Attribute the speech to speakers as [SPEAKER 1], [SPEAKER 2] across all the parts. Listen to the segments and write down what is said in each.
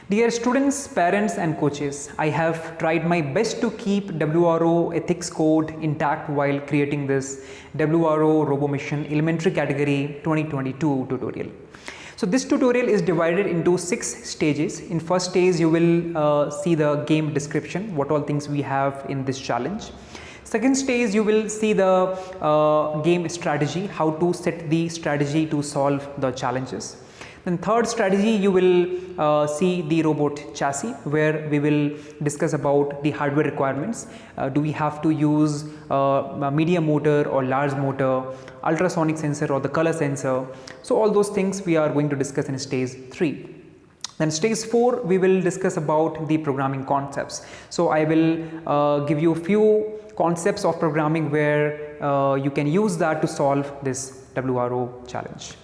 [SPEAKER 1] Dear students, parents and coaches, I have tried my best to keep WRO Ethics code intact while creating this WRO Robomission Elementary Category 2022 tutorial. So this tutorial is divided into 6 stages. In first stage, you will see the game description, what all things we have in this challenge. Second stage, you will see the game strategy, how to set the strategy to solve the challenges. Then third strategy, you will see the robot chassis, where we will discuss about the hardware requirements. Do we have to use a medium motor or large motor, ultrasonic sensor or the color sensor? So all those things we are going to discuss in stage 3. Then stage 4, we will discuss about the programming concepts. So I will give you a few concepts of programming where you can use that to solve this WRO challenge.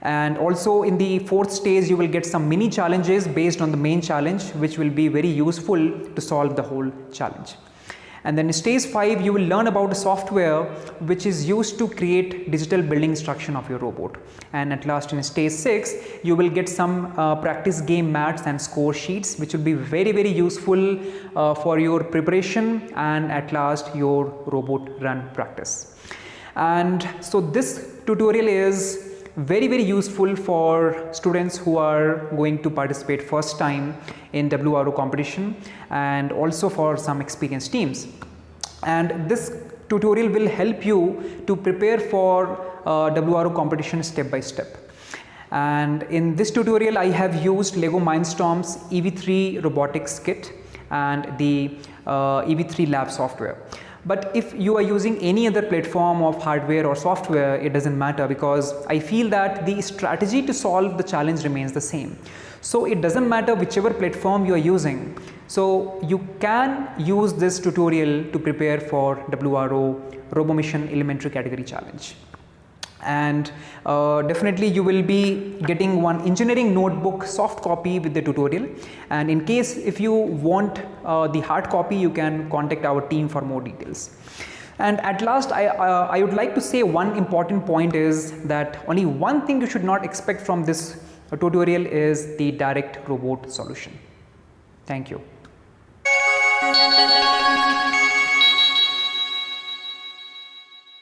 [SPEAKER 1] And also in the 4th stage, you will get some mini challenges based on the main challenge, which will be very useful to solve the whole challenge. And then in stage 5, you will learn about the software which is used to create digital building instruction of your robot. And at last in stage 6, you will get some practice game mats and score sheets, which will be very useful for your preparation and at last your robot run practice. And so this tutorial is very useful for students who are going to participate first time in WRO competition, and also for some experienced teams. And this tutorial will help you to prepare for WRO competition step by step. And in this tutorial, I have used LEGO Mindstorms EV3 Robotics kit and the EV3 Lab software. But if you are using any other platform of hardware or software, it doesn't matter, because I feel that the strategy to solve the challenge remains the same. So it doesn't matter whichever platform you are using. So you can use this tutorial to prepare for WRO Robomission Elementary Category Challenge. And definitely you will be getting one engineering notebook soft copy with the tutorial, and in case if you want the hard copy, you can contact our team for more details. And at last, I would like to say one important point is that only one thing you should not expect from this tutorial is the direct robot solution. Thank you.